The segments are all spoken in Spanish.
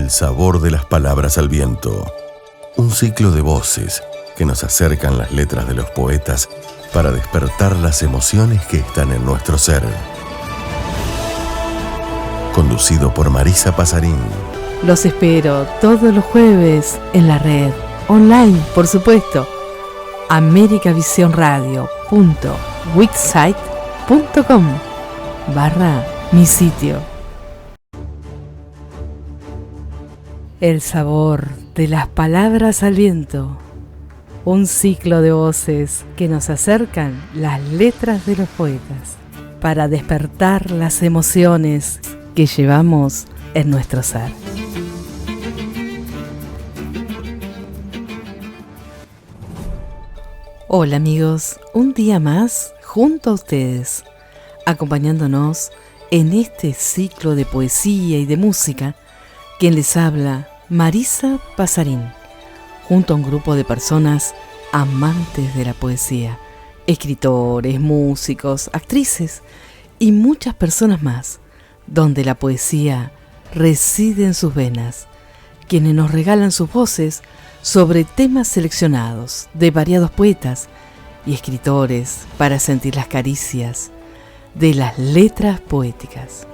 El sabor de las palabras al viento. Un ciclo de voces que nos acercan las letras de los poetas para despertar las emociones que están en nuestro ser. Conducido por Marisa Pasarín. Los espero todos los jueves en la red, online, por supuesto. americavisionradio.wixsite.com/mi sitio. El sabor de las palabras al viento. Un ciclo de voces que nos acercan las letras de los poetas para despertar las emociones que llevamos en nuestro ser. Hola amigos, un día más junto a ustedes, acompañándonos en este ciclo de poesía y de música. Quien les habla, Marisa Pasarín, junto a un grupo de personas amantes de la poesía, escritores, músicos, actrices y muchas personas más, donde la poesía reside en sus venas, quienes nos regalan sus voces sobre temas seleccionados de variados poetas y escritores para sentir las caricias de las letras poéticas.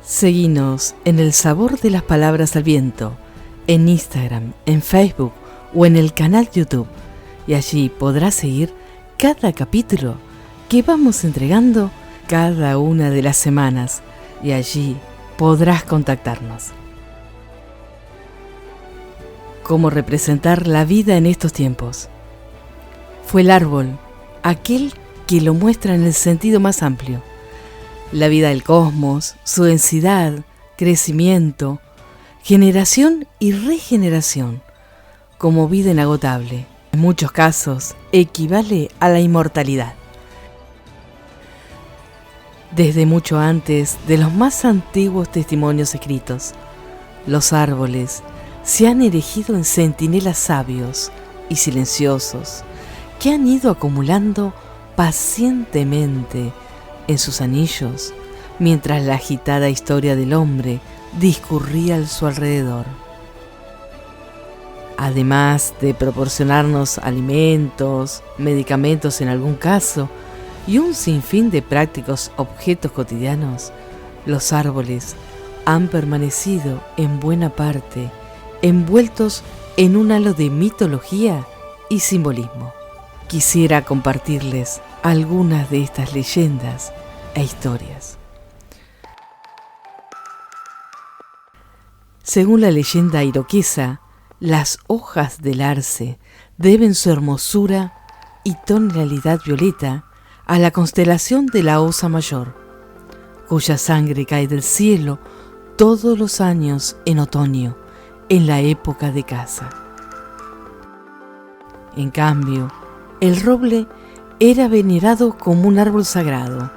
Seguinos en El Sabor de las Palabras al Viento, en Instagram, en Facebook o en el canal YouTube, y allí podrás seguir cada capítulo que vamos entregando cada una de las semanas, y allí podrás contactarnos. ¿Cómo representar la vida en estos tiempos? Fue el árbol, aquel que lo muestra en el sentido más amplio. La vida del cosmos, su densidad, crecimiento, generación y regeneración, como vida inagotable. En muchos casos, equivale a la inmortalidad. Desde mucho antes de los más antiguos testimonios escritos, los árboles se han erigido en centinelas sabios y silenciosos que han ido acumulando pacientemente en sus anillos mientras la agitada historia del hombre discurría a su alrededor. Además de proporcionarnos alimentos, medicamentos en algún caso y un sinfín de prácticos objetos cotidianos, los árboles han permanecido en buena parte envueltos en un halo de mitología y simbolismo. Quisiera compartirles algunas de estas leyendas e historias. Según la leyenda iroquesa, las hojas del arce deben su hermosura y tonalidad violeta a la constelación de la Osa Mayor, cuya sangre cae del cielo todos los años en otoño, en la época de caza. En cambio, el roble era venerado como un árbol sagrado,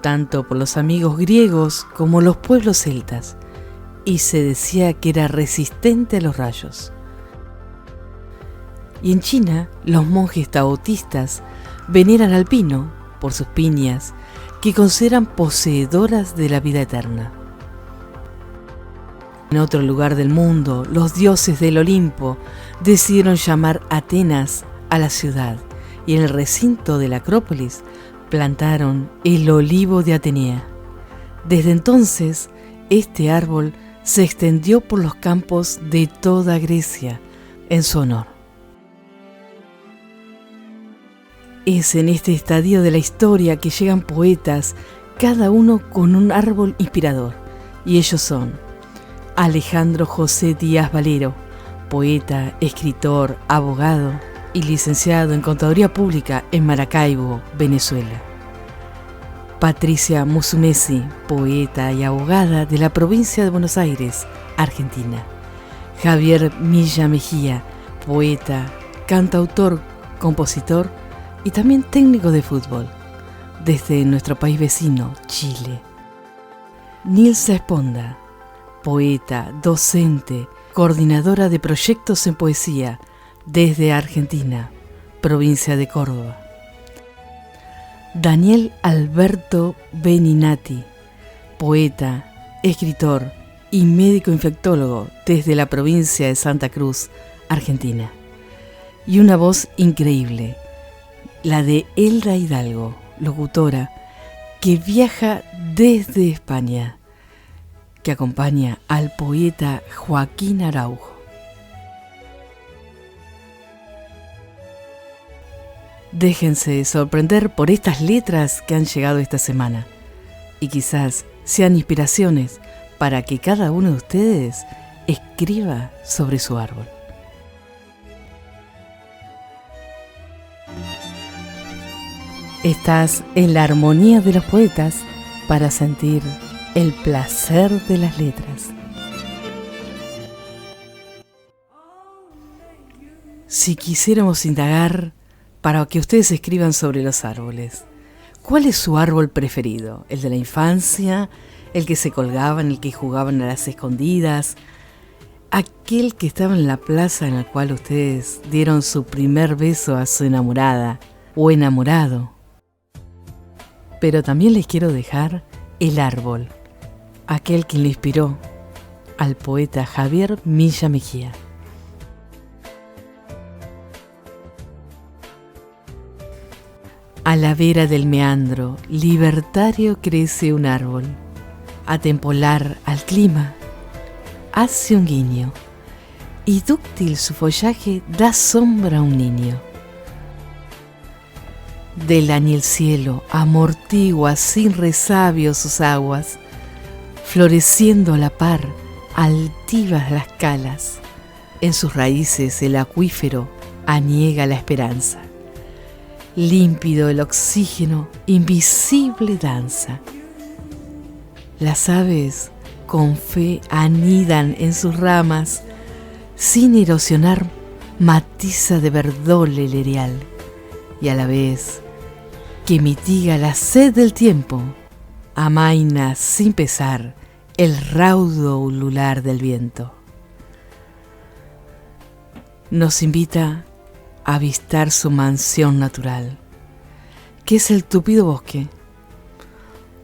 tanto por los amigos griegos como los pueblos celtas, y se decía que era resistente a los rayos. Y en China, los monjes taoístas veneran al pino por sus piñas, que consideran poseedoras de la vida eterna. En otro lugar del mundo, los dioses del Olimpo decidieron llamar Atenas a la ciudad, y en el recinto de la Acrópolis plantaron el olivo de Atenea. Desde entonces, este árbol se extendió por los campos de toda Grecia en su honor. Es en este estadio de la historia que llegan poetas, cada uno con un árbol inspirador, y ellos son Alejandro José Díaz Valero, poeta, escritor, abogado y licenciado en Contaduría Pública en Maracaibo, Venezuela. Patricia Musumeci, poeta y abogada de la provincia de Buenos Aires, Argentina. Javier Milla Mejía, poeta, cantautor, compositor y también técnico de fútbol, desde nuestro país vecino, Chile. Nilsa Esponda, poeta, docente, coordinadora de proyectos en poesía, desde Argentina, provincia de Córdoba. Daniel Alberto Beninati, poeta, escritor y médico infectólogo desde la provincia de Santa Cruz, Argentina. Y una voz increíble, la de Elda Hidalgo, locutora, que viaja desde España, que acompaña al poeta Joaquín Araujo. Déjense sorprender por estas letras que han llegado esta semana y quizás sean inspiraciones para que cada uno de ustedes escriba sobre su árbol. Estás en la armonía de los poetas para sentir el placer de las letras. Si quisiéramos indagar para que ustedes escriban sobre los árboles, ¿cuál es su árbol preferido? ¿El de la infancia? ¿El que se colgaban, el que jugaban a las escondidas? ¿Aquel que estaba en la plaza en la cual ustedes dieron su primer beso a su enamorada o enamorado? Pero también les quiero dejar el árbol, aquel que le inspiró al poeta Javier Milla Mejía. A la vera del meandro libertario crece un árbol, atempolar al clima, hace un guiño, y dúctil su follaje da sombra a un niño. Del añil cielo amortigua sin resabio sus aguas, floreciendo a la par altivas las calas. En sus raíces el acuífero aniega la esperanza. Límpido el oxígeno, invisible danza. Las aves con fe anidan en sus ramas, sin erosionar matiza de verdor el erial, y a la vez que mitiga la sed del tiempo, amaina sin pesar el raudo ulular del viento. Nos invita a avistar su mansión natural, que es el tupido bosque.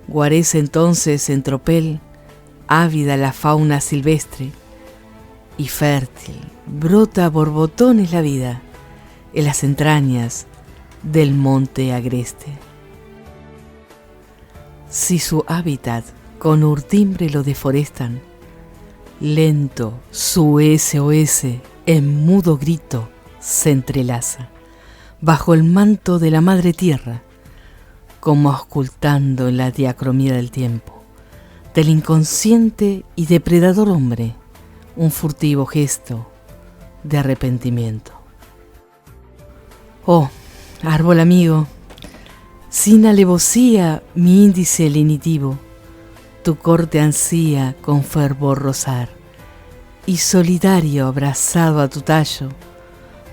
Guarece entonces en tropel, ávida la fauna silvestre, y fértil brota a borbotones la vida en las entrañas del monte agreste. Si su hábitat con urdimbre lo deforestan, lento su SOS en mudo grito se entrelaza bajo el manto de la madre tierra, como auscultando en la diacromía del tiempo, del inconsciente y depredador hombre, un furtivo gesto de arrepentimiento. Oh, árbol amigo, sin alevosía mi índice lenitivo, tu corte ansía con fervor rozar, y solidario abrazado a tu tallo,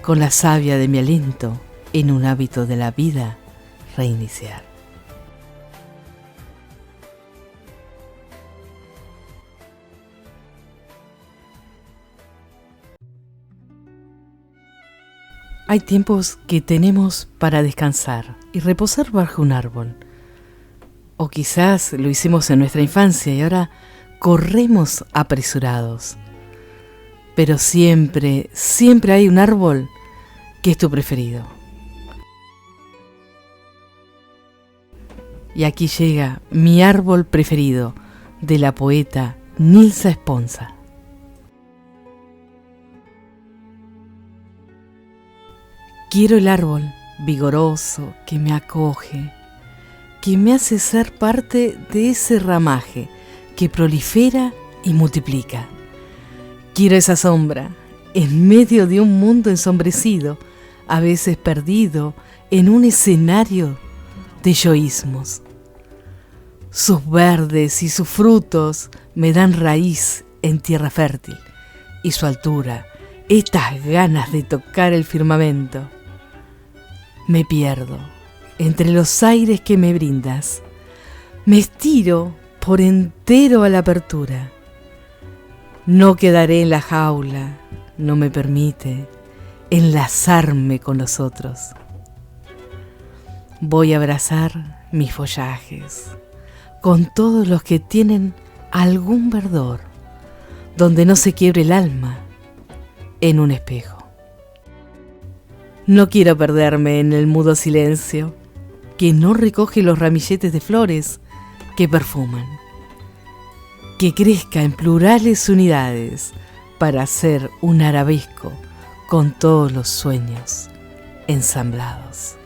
con la savia de mi aliento, en un hábito de la vida reiniciar. Hay tiempos que tenemos para descansar y reposar bajo un árbol. O quizás lo hicimos en nuestra infancia y ahora corremos apresurados. Pero siempre, siempre hay un árbol que es tu preferido. Y aquí llega mi árbol preferido, de la poeta Nilsa Esponza. Quiero el árbol vigoroso que me acoge, que me hace ser parte de ese ramaje que prolifera y multiplica. Quiero esa sombra en medio de un mundo ensombrecido, a veces perdido en un escenario de yoísmos. Sus verdes y sus frutos me dan raíz en tierra fértil, y su altura, estas ganas de tocar el firmamento. Me pierdo entre los aires que me brindas, me estiro por entero a la apertura. No quedaré en la jaula, no me permite enlazarme con los otros. Voy a abrazar mis follajes con todos los que tienen algún verdor, donde no se quiebre el alma en un espejo. No quiero perderme en el mudo silencio que no recoge los ramilletes de flores que perfuman. Que crezca en plurales unidades para hacer un arabesco con todos los sueños ensamblados.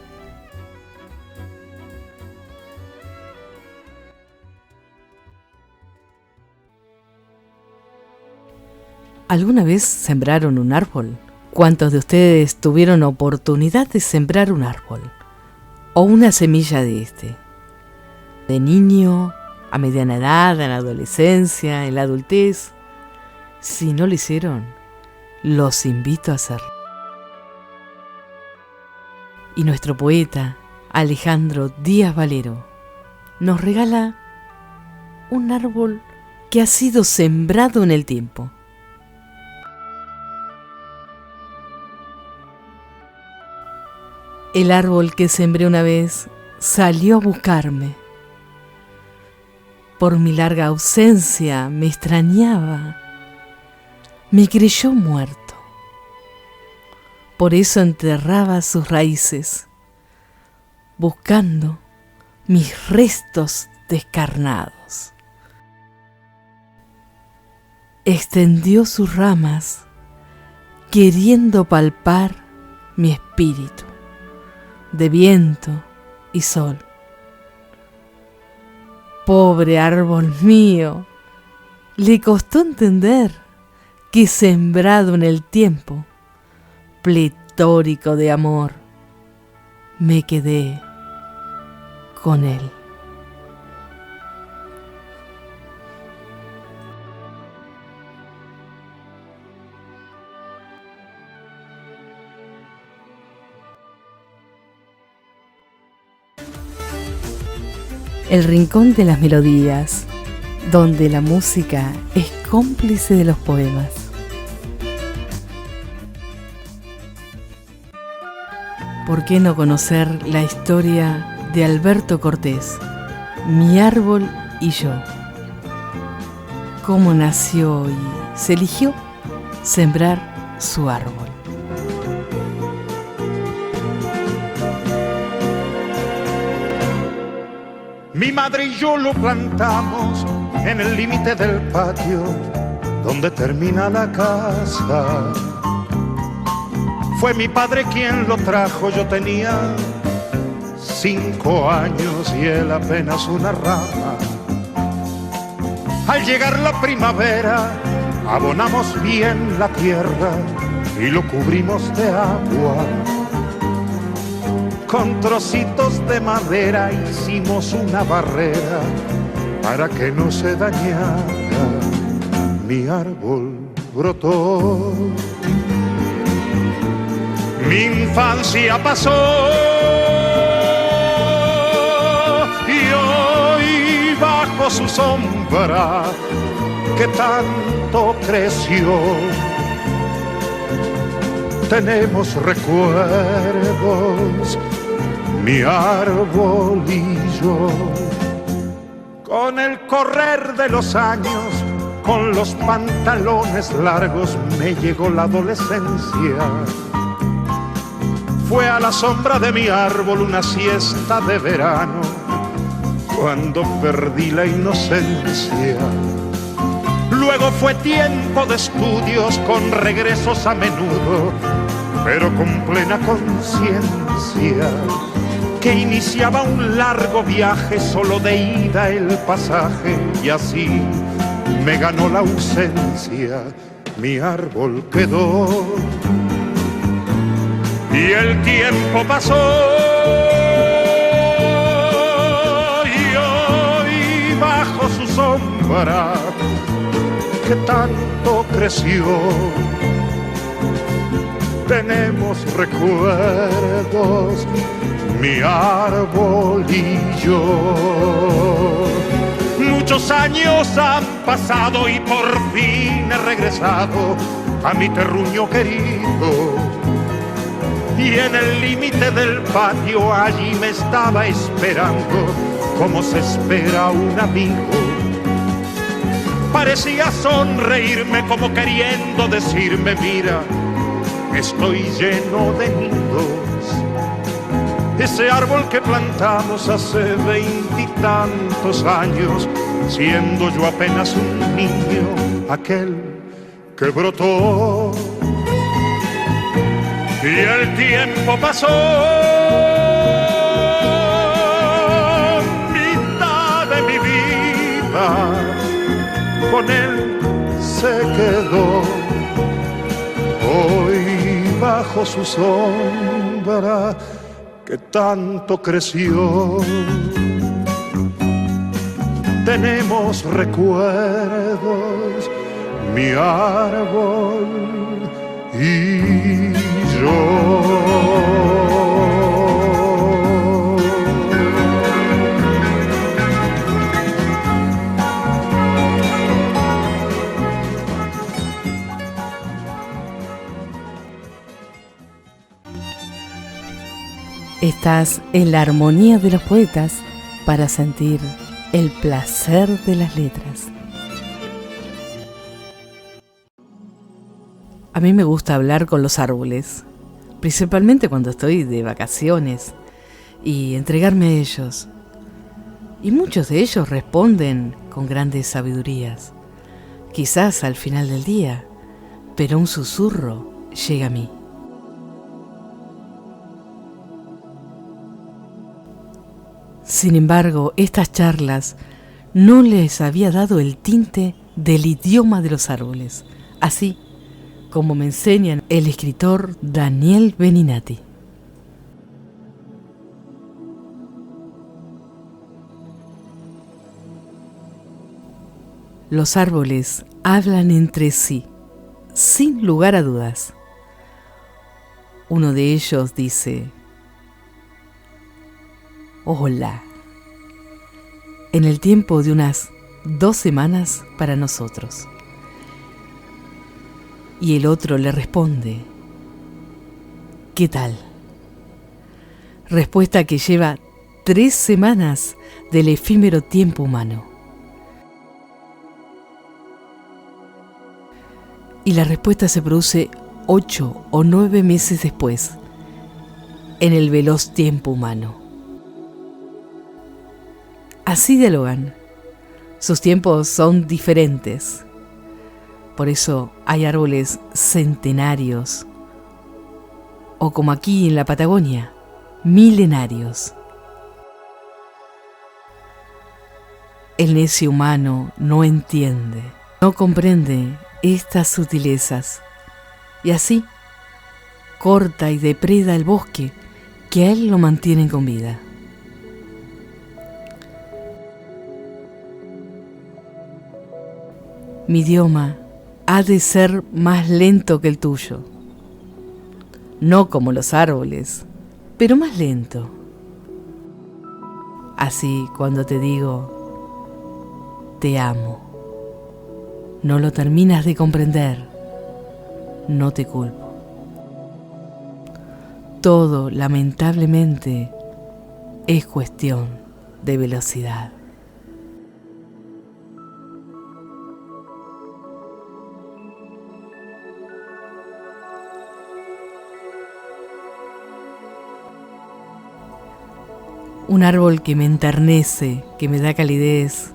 ¿Alguna vez sembraron un árbol? ¿Cuántos de ustedes tuvieron oportunidad de sembrar un árbol o una semilla de este? De niño, a mediana edad, en la adolescencia, en la adultez. Si no lo hicieron, los invito a hacerlo. Y nuestro poeta, Alejandro Díaz Valero, nos regala un árbol que ha sido sembrado en el tiempo. El árbol que sembré una vez salió a buscarme. Por mi larga ausencia me extrañaba, me creyó muerto. Por eso enterraba sus raíces, buscando mis restos descarnados. Extendió sus ramas, queriendo palpar mi espíritu de viento y sol. Pobre árbol mío, le costó entender que sembrado en el tiempo, pletórico de amor, me quedé con él. El rincón de las melodías, donde la música es cómplice de los poemas. ¿Por qué no conocer la historia de Alberto Cortés, Mi árbol y yo? ¿Cómo nació y se eligió sembrar su árbol? Mi madre y yo lo plantamos en el límite del patio donde termina la casa. Fue mi padre quien lo trajo, yo tenía 5 años y él apenas una rama. Al llegar la primavera abonamos bien la tierra y lo cubrimos de agua. Con trocitos de madera hicimos una barrera para que no se dañara. Mi árbol brotó, mi infancia pasó y hoy bajo su sombra que tanto creció tenemos recuerdos, mi árbol y yo. Con el correr de los años, con los pantalones largos, me llegó la adolescencia. Fue a la sombra de mi árbol una siesta de verano, cuando perdí la inocencia. Luego fue tiempo de estudios con regresos a menudo, pero con plena conciencia que iniciaba un largo viaje, solo de ida el pasaje, y así me ganó la ausencia. Mi árbol quedó y el tiempo pasó y hoy bajo su sombra que tanto creció tenemos recuerdos, mi árbol y yo. Muchos años han pasado y por fin he regresado a mi terruño querido. Y en el límite del patio allí me estaba esperando, como se espera un amigo, parecía sonreírme como queriendo decirme: mira, estoy lleno de nidos. Ese árbol que plantamos hace 20 y tantos años, siendo yo apenas un niño, aquel que brotó. Y el tiempo pasó, mitad de mi vida con él se quedó. Hoy bajo su sombra que tanto creció, tenemos recuerdos, mi árbol y yo. Estás en la armonía de los poetas para sentir el placer de las letras. A mí me gusta hablar con los árboles, principalmente cuando estoy de vacaciones, y entregarme a ellos. Y muchos de ellos responden con grandes sabidurías, quizás al final del día, pero un susurro llega a mí. Sin embargo, estas charlas no les había dado el tinte del idioma de los árboles, así como me enseña el escritor Daniel Beninati. Los árboles hablan entre sí, sin lugar a dudas. Uno de ellos dice: hola, en el tiempo de unas 2 semanas para nosotros. Y el otro le responde: ¿qué tal? Respuesta que lleva 3 semanas del efímero tiempo humano. Y la respuesta se produce 8 o 9 meses después, en el veloz tiempo humano. Así dialogan. Sus tiempos son diferentes. Por eso hay árboles centenarios, o como aquí en la Patagonia, milenarios. El necio humano no entiende, no comprende estas sutilezas, y así corta y depreda el bosque que a él lo mantiene con vida. Mi idioma ha de ser más lento que el tuyo, no como los árboles, pero más lento. Así, cuando te digo te amo, no lo terminas de comprender, no te culpo. Todo, lamentablemente, es cuestión de velocidad. Un árbol que me enternece, que me da calidez,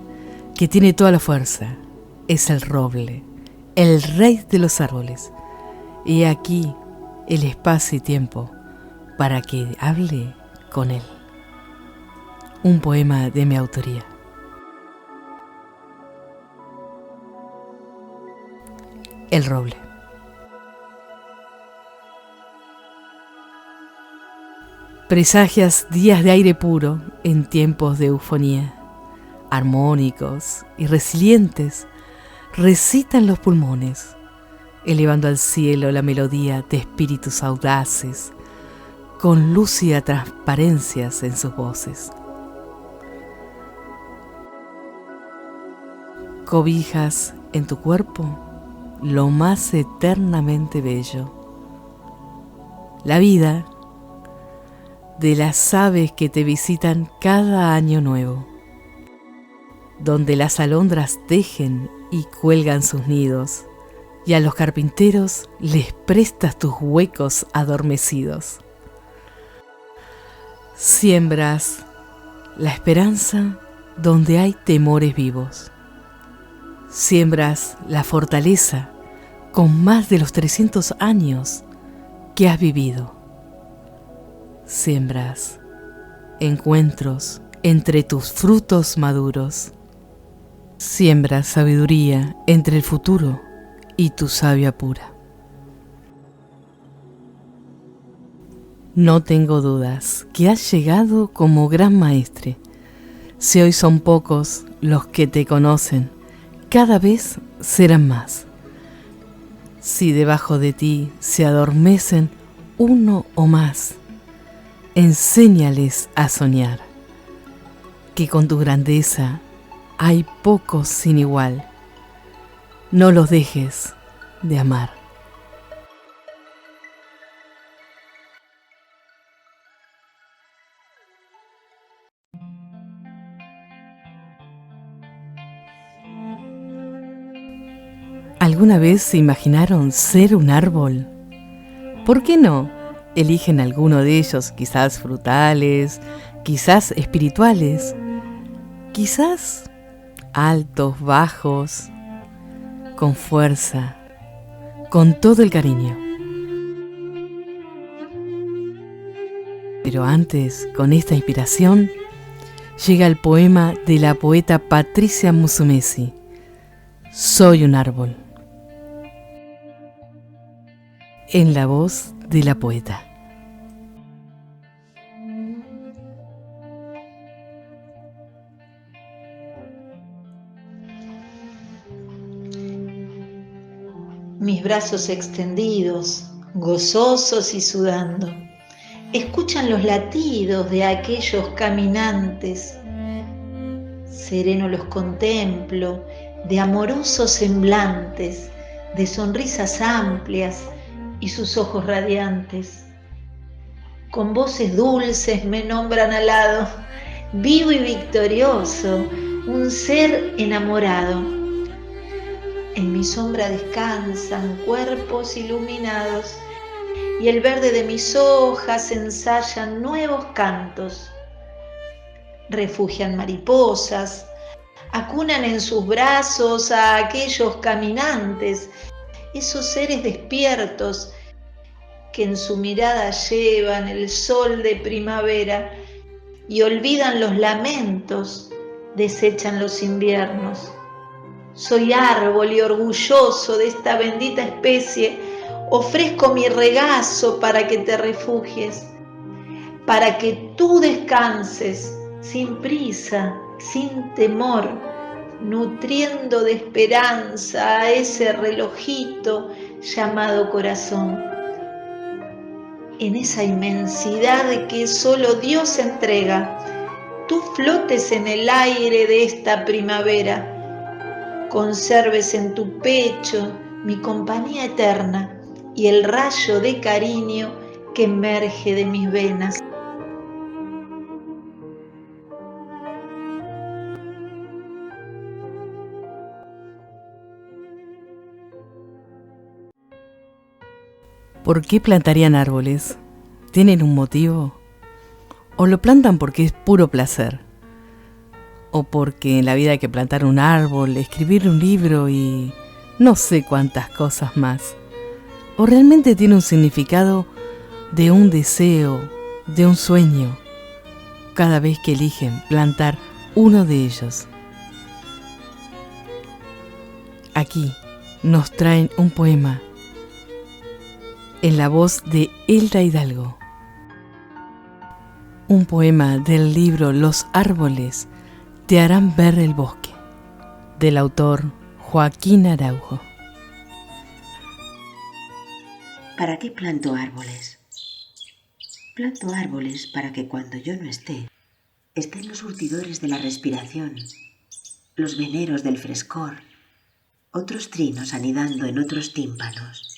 que tiene toda la fuerza, es el roble, el rey de los árboles. Y aquí el espacio y tiempo para que hable con él. Un poema de mi autoría. El roble. Presagias días de aire puro en tiempos de eufonía. Armónicos y resilientes recitan los pulmones, elevando al cielo la melodía de espíritus audaces, con lúcida transparencias en sus voces. Cobijas en tu cuerpo lo más eternamente bello. La vida de las aves que te visitan cada año nuevo, donde las alondras tejen y cuelgan sus nidos, y a los carpinteros les prestas tus huecos adormecidos. Siembras la esperanza donde hay temores vivos. Siembras la fortaleza con más de los 300 años que has vivido. Siembras encuentros entre tus frutos maduros. Siembras sabiduría entre el futuro y tu savia pura. No tengo dudas que has llegado como gran maestre. Si hoy son pocos los que te conocen, cada vez serán más. Si debajo de ti se adormecen uno o más, enséñales a soñar, que con tu grandeza hay pocos sin igual. No los dejes de amar. ¿Alguna vez se imaginaron ser un árbol? ¿Por qué no? Eligen alguno de ellos, quizás frutales, quizás espirituales, quizás altos, bajos, con fuerza, con todo el cariño. Pero antes, con esta inspiración, llega el poema de la poeta Patricia Musumeci, Soy un árbol, en la voz de la poeta. Mis brazos extendidos, gozosos y sudando, escuchan los latidos de aquellos caminantes. Sereno los contemplo, de amorosos semblantes, de sonrisas amplias y sus ojos radiantes. Con voces dulces me nombran alado, vivo y victorioso, un ser enamorado. En mi sombra descansan cuerpos iluminados y el verde de mis hojas ensayan nuevos cantos. Refugian mariposas, acunan en sus brazos a aquellos caminantes, esos seres despiertos que en su mirada llevan el sol de primavera y olvidan los lamentos, desechan los inviernos. Soy árbol y orgulloso de esta bendita especie, ofrezco mi regazo para que te refugies, para que tú descanses sin prisa, sin temor, nutriendo de esperanza a ese relojito llamado corazón. En esa inmensidad que solo Dios entrega, tú flotes en el aire de esta primavera, conserves en tu pecho mi compañía eterna y el rayo de cariño que emerge de mis venas. ¿Por qué plantarían árboles? ¿Tienen un motivo? ¿O lo plantan porque es puro placer? ¿O porque en la vida hay que plantar un árbol, escribir un libro y no sé cuántas cosas más? ¿O realmente tiene un significado de un deseo, de un sueño, cada vez que eligen plantar uno de ellos? Aquí nos traen un poema en la voz de Elda Hidalgo. Un poema del libro Los árboles te harán ver el bosque, del autor Joaquín Araujo. ¿Para qué planto árboles? Planto árboles para que cuando yo no esté, estén los surtidores de la respiración, los veneros del frescor, otros trinos anidando en otros tímpanos.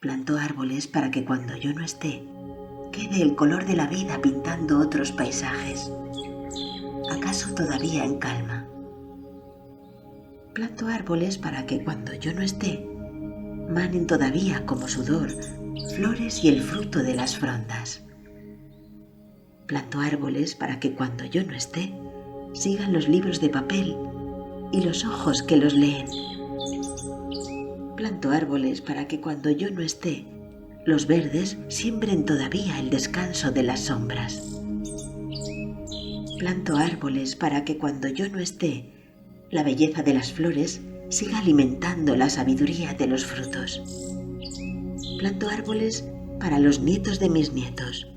Planto árboles para que cuando yo no esté, quede el color de la vida pintando otros paisajes, acaso todavía en calma. Planto árboles para que cuando yo no esté, manen todavía como sudor flores y el fruto de las frondas. Planto árboles para que cuando yo no esté, sigan los libros de papel y los ojos que los leen. Planto árboles para que cuando yo no esté, los verdes siembren todavía el descanso de las sombras. Planto árboles para que cuando yo no esté, la belleza de las flores siga alimentando la sabiduría de los frutos. Planto árboles para los nietos de mis nietos.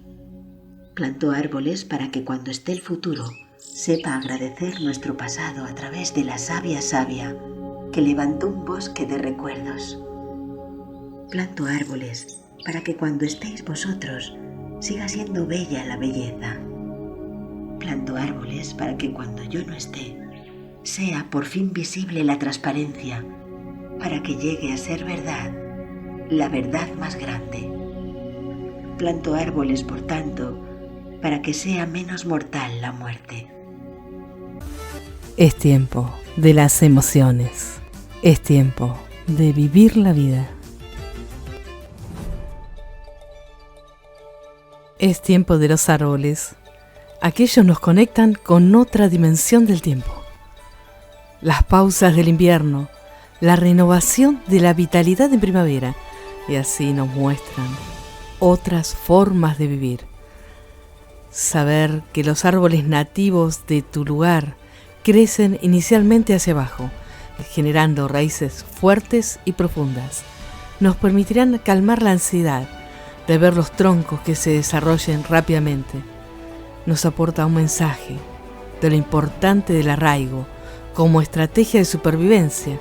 Planto árboles para que cuando esté el futuro, sepa agradecer nuestro pasado a través de la savia sabia que levantó un bosque de recuerdos. Planto árboles para que cuando estéis vosotros, siga siendo bella la belleza. Planto árboles para que cuando yo no esté, sea por fin visible la transparencia, para que llegue a ser verdad, la verdad más grande. Planto árboles, por tanto, para que sea menos mortal la muerte. Es tiempo de las emociones. Es tiempo de vivir la vida. Es tiempo de los árboles. Aquellos nos conectan con otra dimensión del tiempo. Las pausas del invierno, la renovación de la vitalidad en primavera, y así nos muestran otras formas de vivir. Saber que los árboles nativos de tu lugar crecen inicialmente hacia abajo, generando raíces fuertes y profundas, nos permitirán calmar la ansiedad de ver los troncos que se desarrollen rápidamente. Nos aporta un mensaje de lo importante del arraigo como estrategia de supervivencia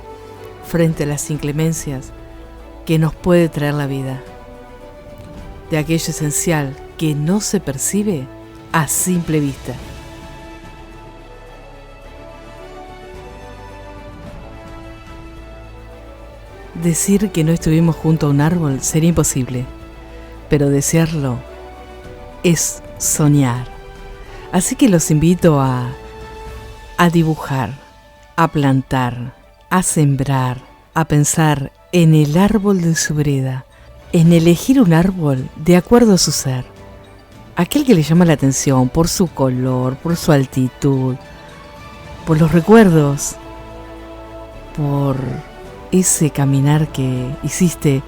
frente a las inclemencias que nos puede traer la vida, de aquello esencial que no se percibe a simple vista. Decir que no estuvimos junto a un árbol sería imposible, pero desearlo es soñar. Así que los invito a dibujar, a plantar, a sembrar, a pensar en el árbol de su vereda, en elegir un árbol de acuerdo a su ser. Aquel que le llama la atención por su color, por su altitud, por los recuerdos, por ese caminar que hiciste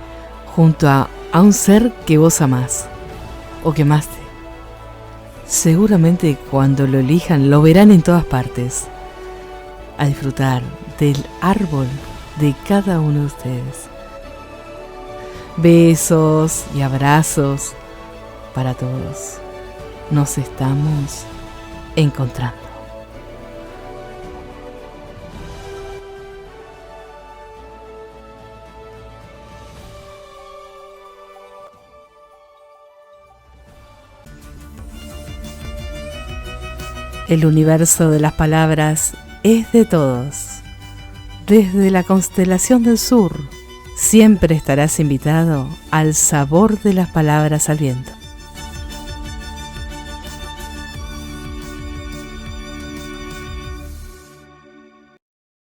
junto a un ser que vos amás o que amaste. Seguramente cuando lo elijan lo verán en todas partes, a disfrutar del árbol de cada uno de ustedes. Besos y abrazos para todos. Nos estamos encontrando. El universo de las palabras es de todos. Desde la constelación del sur, siempre estarás invitado al sabor de las palabras al viento.